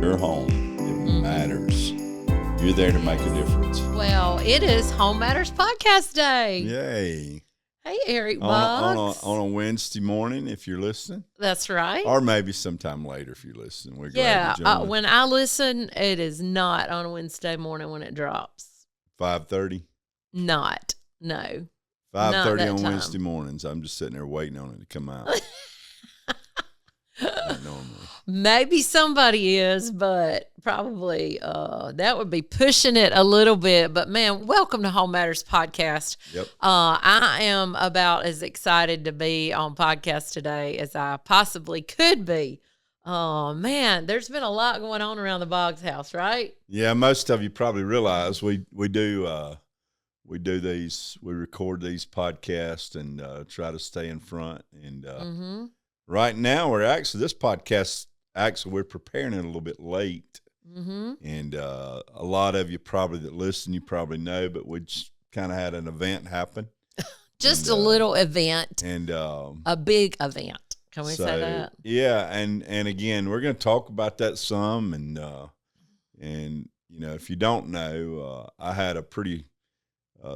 Your home, it matters. You're there to make a difference. Well, it is Home Matters Podcast Day. Yay. Hey, Eric Boggs. On a Wednesday morning, if you're listening. That's right. Or maybe sometime later if you're listening. We're glad Yeah, you joined us. when I listen, it is not on a Wednesday morning when it drops. 5:30? Not. No. 5:30 on time. Wednesday mornings. I'm just sitting there waiting on it to come out. Not normally. Maybe somebody is, but probably that would be pushing it a little bit. But, man, welcome to Home Matters Podcast. Yep. I am about as excited to be on podcast today as I possibly could be. Oh, man, there's been a lot going on around the Boggs house, right? Yeah, most of you probably realize we do these, we record these podcasts and try to stay in front. And right now this podcast, we're preparing it a little bit late. Mm-hmm. And a lot of you probably that listen, you probably know, but we just kind of had an event happen. Just a little event. And a big event. Can we say that? Yeah, and again, we're going to talk about that some, and you know, if you don't know, I had a pretty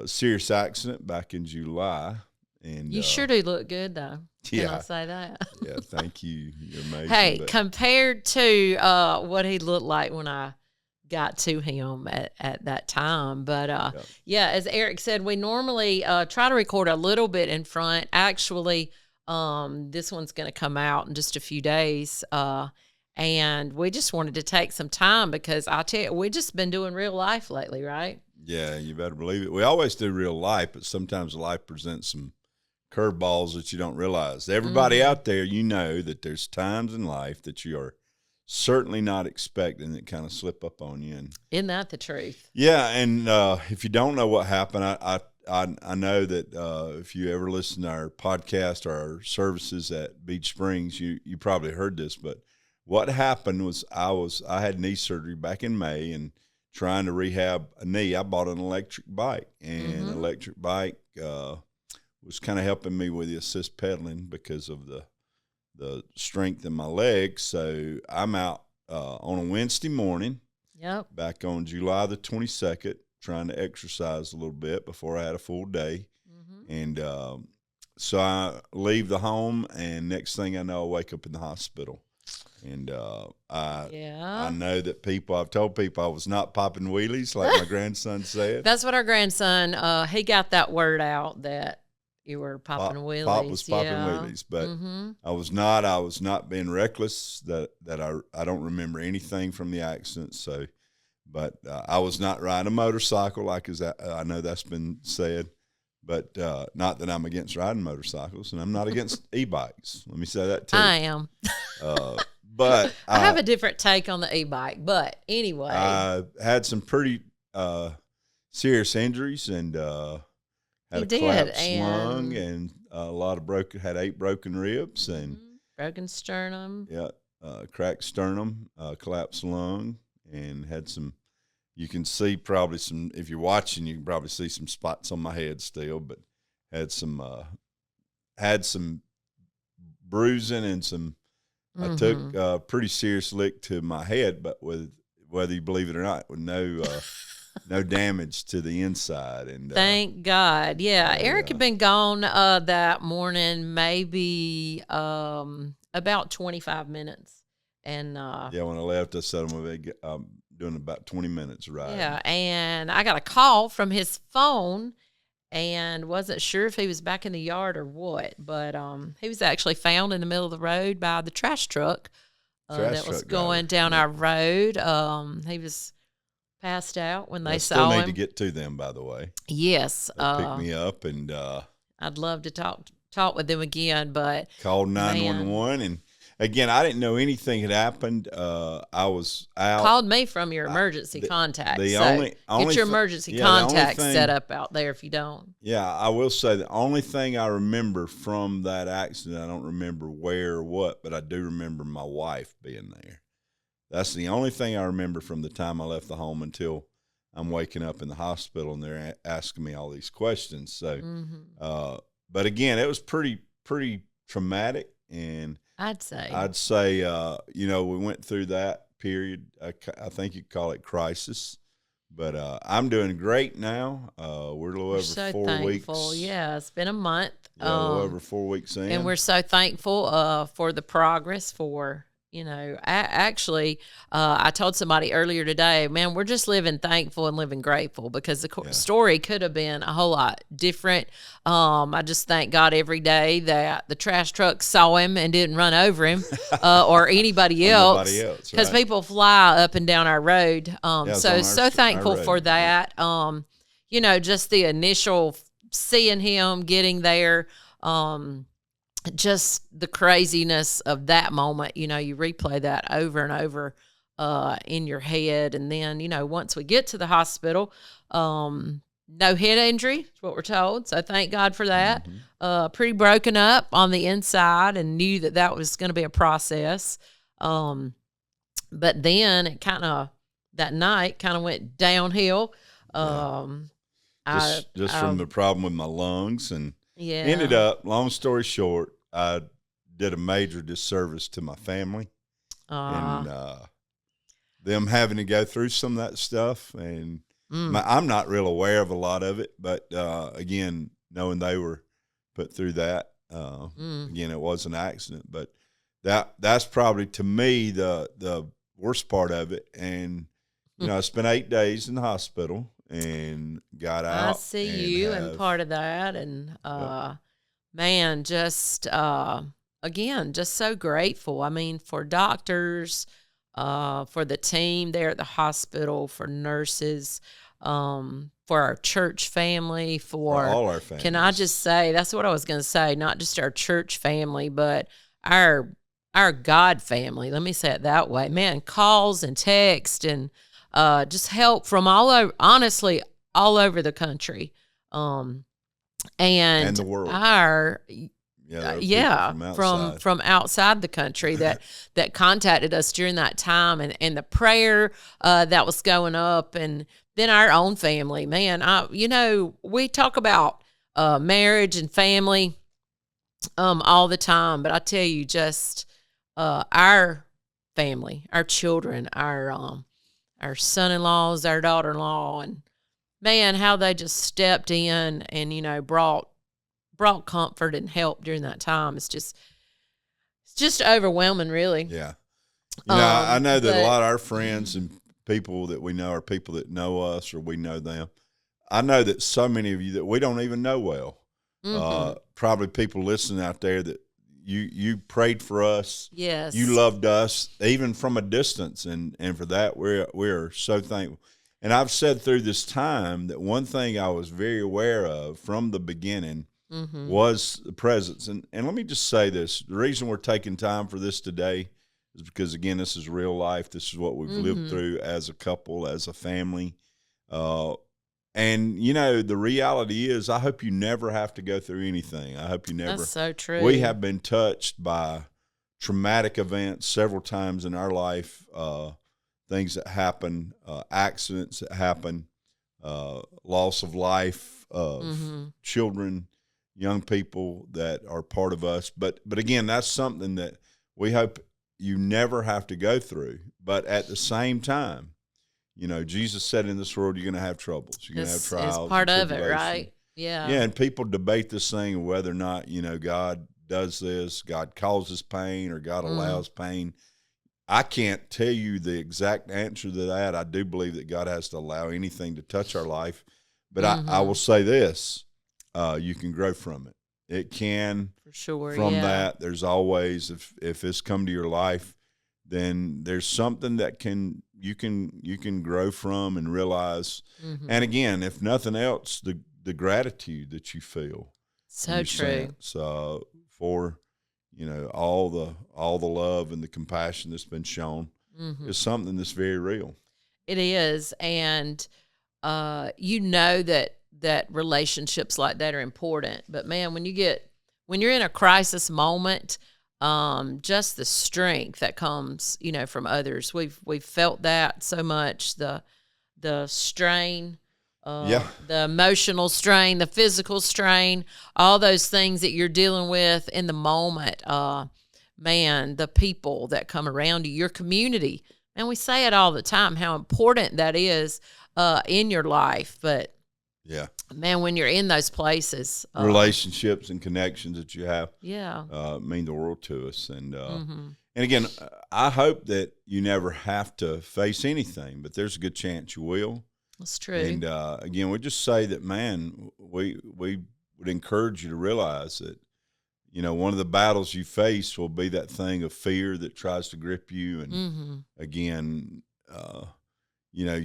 serious accident back in July, and you sure do look good, though. Yeah, can I say that? Yeah, thank you. You're amazing. Hey, compared to what he looked like when I got to him at that time, but yeah, as Eric said, we normally try to record a little bit in front. Actually, this one's going to come out in just a few days, and we just wanted to take some time because I tell you, we've just been doing real life lately, right? Yeah, you better believe it. We always do real life, but sometimes life presents some curveballs that you don't realize. Everybody out there, you know that there's times in life that you are certainly not expecting that kind of slip up on you. And isn't that the truth? Yeah, and if you don't know what happened, I know that if you ever listen to our podcast or our services at Beach Springs, you probably heard this, but what happened was I had knee surgery back in May and trying to rehab a knee. I bought an electric bike, and an electric bike was kind of helping me with the assist pedaling because of the strength in my legs. So I'm out on a Wednesday morning, back on July the 22nd, trying to exercise a little bit before I had a full day. And so I leave the home, and next thing I know, I wake up in the hospital. And I know that I've told people I was not popping wheelies like my grandson said. That's what our grandson, he got that word out that you were popping wheelies. Pop was popping wheelies, but I was not being reckless. That I don't remember anything from the accident. So, but I was not riding a motorcycle I know that's been said, but not that I'm against riding motorcycles, and I'm not against e-bikes. Let me say that too. I am. But I have a different take on the e-bike. But anyway, I had some pretty serious injuries and had a collapsed lung and a lot of had 8 broken ribs and broken sternum. Yeah, cracked sternum, collapsed lung, and had some. You can see probably some. If you're watching, you can probably see some spots on my head still, but had some bruising and some. I took a pretty serious lick to my head, but with whether you believe it or not, with no damage to the inside. And thank God. Yeah, Eric had been gone that morning, maybe about 25 minutes. And when I left, I said I'm doing about 20 minutes ride. Yeah, and I got a call from his phone. And wasn't sure if he was back in the yard or what, but he was actually found in the middle of the road by the trash truck that was going down our road. He was passed out when they saw him. Still need to get to them, by the way. Yes, they picked me up, and I'd love to talk with them again, but called 911 and. Again, I didn't know anything had happened. I was out. Called me from your emergency contact. Get your emergency contact set up out there if you don't. Yeah, I will say the only thing I remember from that accident, I don't remember where or what, but I do remember my wife being there. That's the only thing I remember from the time I left the home until I'm waking up in the hospital and they're asking me all these questions. So, but again, it was pretty traumatic, and I'd say, we went through that period. I think you could call it crisis. But I'm doing great now. We're a little over so 4 thankful. weeks. Yeah, it's been a month. Yeah, a little over 4 weeks in. And we're so thankful for the progress for, actually, I told somebody earlier today, man, we're just living thankful and living grateful because the story could have been a whole lot different. I just thank God every day that the trash truck saw him and didn't run over him or anybody else. Because people fly up and down our road. So thankful for that. Just the initial seeing him getting there. Just the craziness of that moment, you replay that over and over in your head. And then, once we get to the hospital, no head injury is what we're told. So thank God for that. Pretty broken up on the inside and knew that was going to be a process. But then it that night went downhill. From the problem with my lungs and yeah. Ended up, long story short, I did a major disservice to my family and them having to go through some of that stuff. And I'm not real aware of a lot of it, but again, knowing they were put through that, again, it was an accident. But that's probably, to me, the worst part of it. And, I spent 8 days in the hospital. And got out. I see you and part of that, and man, just again, just so grateful. I mean, for doctors, for the team there at the hospital, for nurses, for our church family, for all our families. Can I just say that's what I was going to say? Not just our church family, but our God family. Let me say it that way. Man, calls and text and. Just help from all over, honestly, all over the country, and the world. From outside the country that contacted us during that time, and the prayer that was going up, and then our own family. Man, we talk about marriage and family all the time, but I tell you, just our family, our children, our son-in-laws, our daughter-in-law, and man, how they just stepped in and, brought comfort and help during that time. It's just overwhelming, really. Yeah. I know that a lot of our friends and people that we know are people that know us or we know them. I know that so many of you that we don't even know well, probably people listening out there that you prayed for us. Yes. You loved us even from a distance. And for that, we're so thankful. And I've said through this time that one thing I was very aware of from the beginning was the presence. And let me just say this. The reason we're taking time for this today is because, again, this is real life. This is what we've lived through as a couple, as a family. And, the reality is I hope you never have to go through anything. I hope you never. That's so true. We have been touched by traumatic events several times in our life, things that happen, accidents that happen, loss of life of children, young people that are part of us. But again, that's something that we hope you never have to go through. But at the same time, Jesus said in this world you're going to have troubles. You're going to have trials. It's part of it, right? Yeah. Yeah, and people debate this thing of whether or not, God does this, God causes pain, or God allows pain. I can't tell you the exact answer to that. I do believe that God has to allow anything to touch our life. But I will say this, you can grow from it. It can. For sure, from that, there's always, if it's come to your life, then there's something that you can grow from and realize. And again, if nothing else, the gratitude that you feel. So true. So for all the love and the compassion that's been shown is something that's very real. It is, and that relationships like that are important. But man, when you're in a crisis moment, just the strength that comes, from others. We've felt that so much, the strain, the emotional strain, the physical strain, all those things that you're dealing with in the moment. Man, the people that come around you, your community And we say it all the time, how important that is in your life. But Yeah. man, when you're in those places, Relationships and connections that you have, yeah, mean the world to us. And mm-hmm. and again, I hope that you never have to face anything, but there's a good chance you will. That's true. And again, we just say that, man, we would encourage you to realize that, you know, one of the battles you face will be that thing of fear that tries to grip you. And Mm-hmm. again, you know,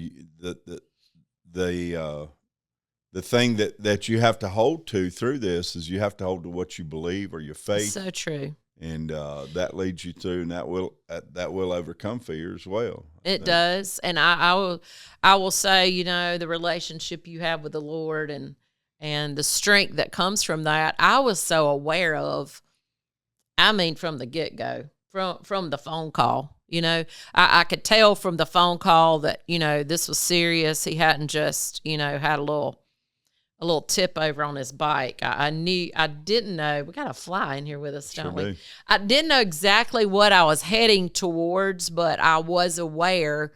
the thing that you have to hold to through this is you have to hold to what you believe or your faith. So true. And that leads you through, and that will overcome fear as well. It does. And I will say, you know, the relationship you have with the Lord and the strength that comes from that, I was so aware of, I mean, from the get-go, from the phone call. You know, I could tell from the phone call that, you know, this was serious. He hadn't just, you know, had a little tip over on his bike. I didn't know. We got a fly in here with us, don't we? I didn't know exactly what I was heading towards, but I was aware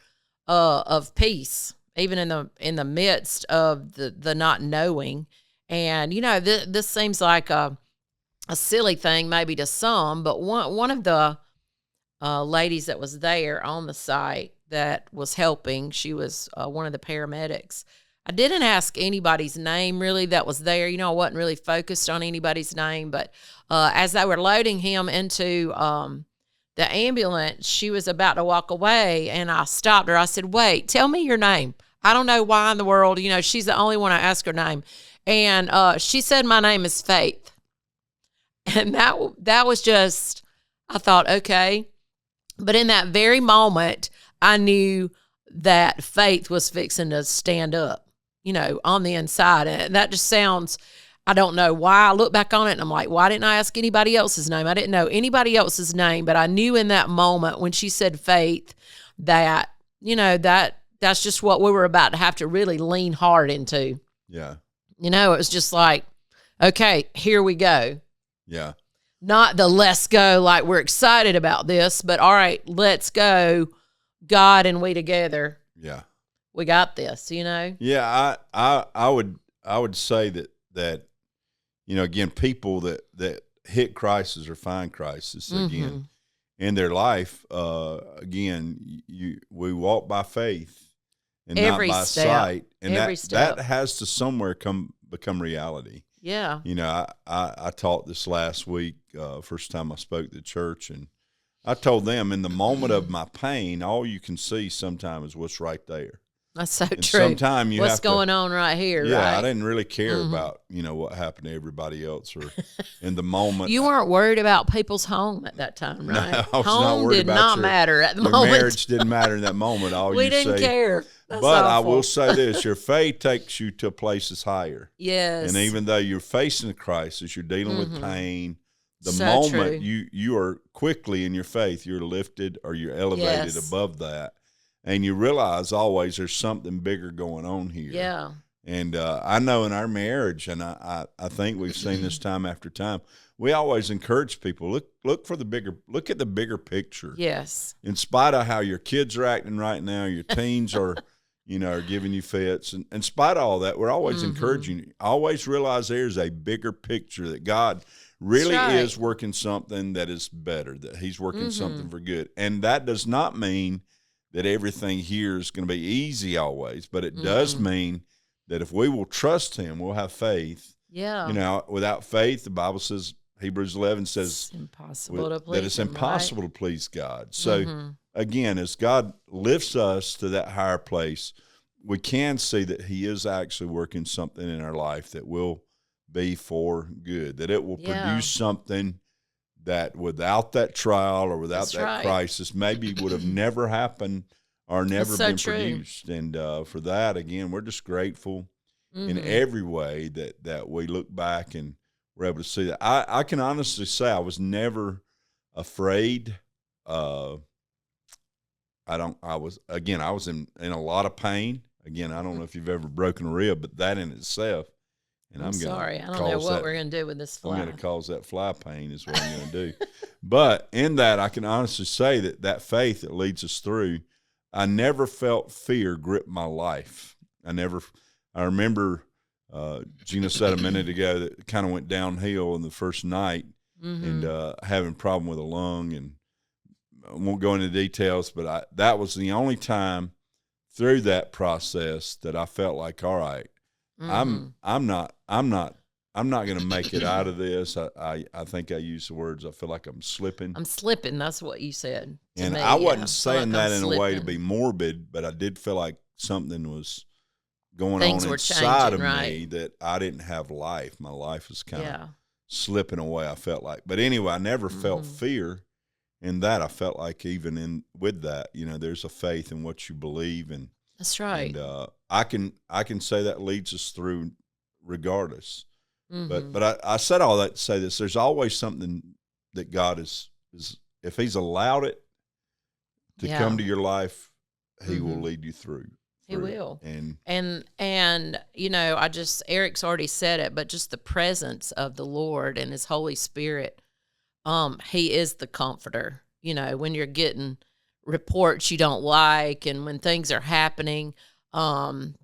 of peace, even in the midst of the not knowing. And, you know, this seems like a silly thing maybe to some, but one of the ladies that was there on the site that was helping, she was one of the paramedics. I didn't ask anybody's name really that was there. You know, I wasn't really focused on anybody's name, but as they were loading him into the ambulance, she was about to walk away, and I stopped her. I said, "Wait, tell me your name." I don't know why in the world, you know, she's the only one I asked her name. And she said, "My name is Faith." And that was just, I thought, okay. But in that very moment, I knew that Faith was fixing to stand up, you know, on the inside. And that just sounds, I don't know why. I look back on it and I'm like, why didn't I ask anybody else's name? I didn't know anybody else's name, but I knew in that moment when she said Faith that, you know, that's just what we were about to have to really lean hard into. Yeah. You know, it was just like, okay, here we go. Yeah. Not the let's go, like we're excited about this, but all right, let's go, God and we together. Yeah. We got this, you know? Yeah, I would say that you know, again, people that hit crisis or find crisis again in their life, again, we walk by faith and Every not by step. sight, and Every step. that has to somewhere become reality. Yeah. You know, I taught this last week, first time I spoke to the church, and I told them in the moment of my pain, all you can see sometimes is what's right there. That's so And true. sometimes What's going on right here, yeah, right? I didn't really care about, you know, what happened to everybody else or in the moment. You weren't worried about people's home at that time, right? No, I was home not worried did about not matter at the moment. Marriage didn't matter in that moment. All we you didn't say, care. That's but I awful. will say this: your faith takes you to places higher. Yes. And even though you're facing a crisis, you're dealing with pain. The So moment true. you are quickly in your faith, you're lifted or you're elevated Yes. above that, and you realize always there's something bigger going on here. Yeah. And I know in our marriage, and I think we've seen this time after time, we always encourage people, look at the bigger picture. Yes. In spite of how your kids are acting right now, your teens are, you know, are giving you fits. And in spite of all that, we're always encouraging you. Always realize there's a bigger picture, that God really That's right. is working something that is better, that he's working something for good. And that does not mean that everything here is going to be easy always, but it does mean that if we will trust him, we'll have faith. Yeah. You know, without faith, the Bible says, Hebrews 11 says, It's impossible to please that it's him, impossible to please God. So again, as God lifts us to that higher place, we can see that he is actually working something in our life that will be for good, that it will produce something that without that trial or without crisis maybe would have never happened or never been produced. And for that, again, we're just grateful in every way that we look back and we're able to see that. I can honestly say I was never afraid. I was in a lot of pain. Again, I don't know if you've ever broken a rib, but that in itself. And I'm sorry, I don't know what we're going to do with this fly. I'm going to cause that fly pain is what I'm going to do. But in that, I can honestly say that faith that leads us through I never felt fear grip my life. I remember Gena said a minute ago that it kind of went downhill in the first night, and having a problem with a lung, and I won't go into details, but that was the only time through that process that I felt like, all right, I'm not going to make it out of this. I think I used the words, I feel like I'm slipping. I'm slipping. That's what you said. And me, I wasn't like saying that in slipping. a way to be morbid, but I did feel like something was going Things on were inside changing, of right? me, that I didn't have life. My life was kind of Yeah. slipping away, I felt like. But anyway, I never felt fear in that. I felt like even with that, there's a faith in what you believe, and That's right. And I can say that leads us through regardless. But I said all that to say this: there's always something that God is if He's allowed it to come to your life, He will lead you through. He will. And Eric's already said it, but just the presence of the Lord and His Holy Spirit, He is the comforter. When you're getting reports you don't like, and when things are happening,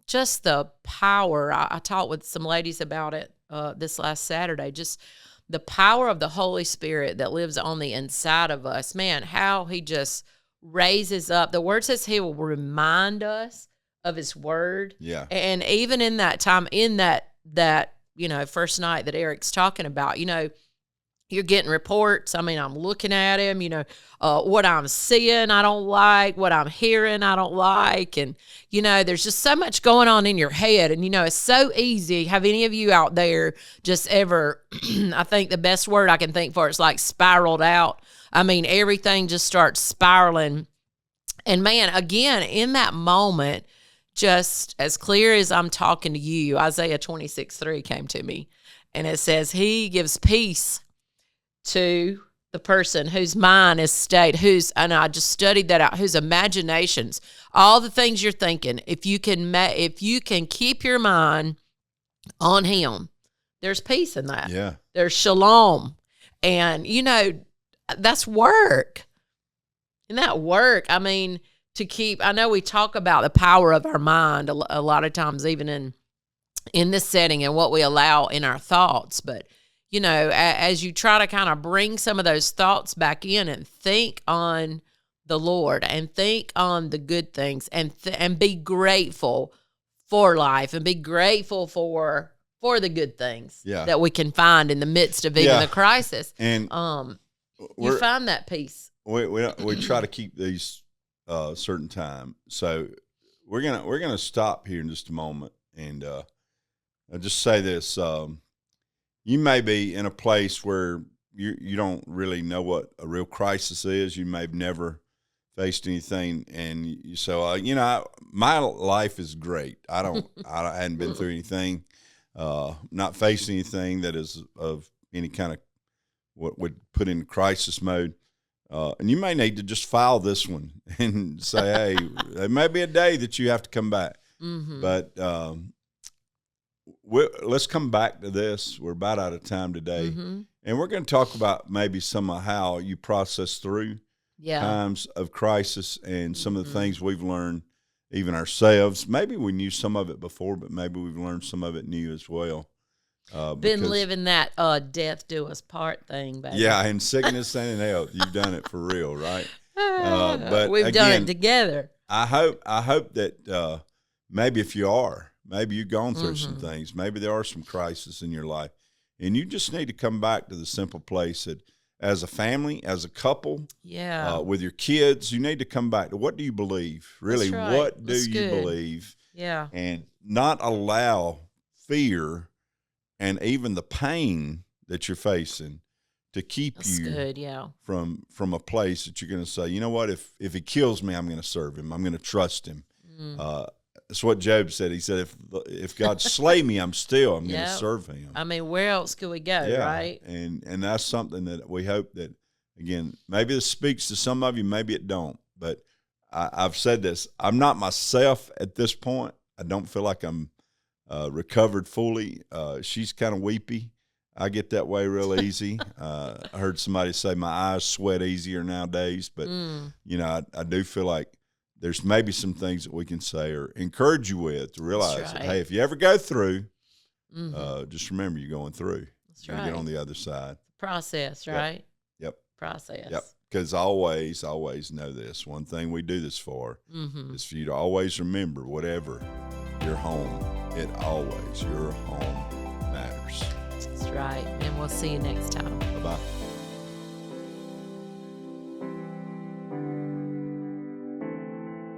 just the power. I talked with some ladies about it this last Saturday, just the power of the Holy Spirit that lives on the inside of us. Man, how He just raises up. The Word says He will remind us of His Word. Yeah. And even in that time, in that first night that Eric's talking about, you're getting reports. I mean, I'm looking at him, what I'm seeing, I don't like. What I'm hearing, I don't like. And, there's just so much going on in your head. And, it's so easy. Have any of you out there just ever, I think the best word I can think for is like spiraled out. I mean, everything just starts spiraling. And, man, again, in that moment, just as clear as I'm talking to you, Isaiah 26:3 came to me. And it says, He gives peace to the person whose mind is stayed, and I just studied that out, whose imaginations, all the things you're thinking, if you can keep your mind on Him, there's peace in that. Yeah. There's shalom. And, that's work. And that work, I mean, I know we talk about the power of our mind a lot of times, even in this setting, and what we allow in our thoughts, but as you try to kind of bring some of those thoughts back in and think on the Lord and think on the good things and be grateful for life and be grateful for the good things that we can find in the midst of even the crisis. And you find that peace. We try to keep these certain time. So we're gonna stop here in just a moment, and I'll just say this. You may be in a place where you don't really know what a real crisis is. You may have never faced anything, and you say, my life is great. I hadn't been through anything, not faced anything that is of any kind of what would put in crisis mode. And you may need to just file this one and say, hey, there may be a day that you have to come back. But let's come back to this. We're about out of time today. And we're going to talk about maybe some of how you process through times of crisis, and some of the things we've learned even ourselves. Maybe we knew some of it before, but maybe we've learned some of it new as well. Been living that death do us part thing, baby. Yeah, in sickness and in health. You've done it for real, right? But we've done it together. I hope that maybe if maybe you've gone through some things, maybe there are some crises in your life, and you just need to come back to the simple place that as a family, as a couple, with your kids, you need to come back to what do you believe? Really, right. What do you believe? Yeah. And not allow fear and even the pain that you're facing to keep from a place that you're going to say, you know what, if He kills me, I'm going to serve Him. I'm going to trust Him. That's what Job said. He said, if God slay me, I'm going to serve Him. I mean, where else could we go, right? And that's something that we hope that, again, maybe this speaks to some of you, maybe it don't. But I've said this. I'm not myself at this point. I don't feel like I'm recovered fully. She's kind of weepy. I get that way real easy. I heard somebody say my eyes sweat easier nowadays, but I do feel like there's maybe some things that we can say or encourage you with to realize that, right. hey, if you ever go through, just remember you're going through. That's You're right. going to get on the other side. Process, right? Yep. Process. Yep. Because always know this. One thing we do this for is for you to always remember, whatever your home, your home matters. That's right. And we'll see you next time. Bye-bye.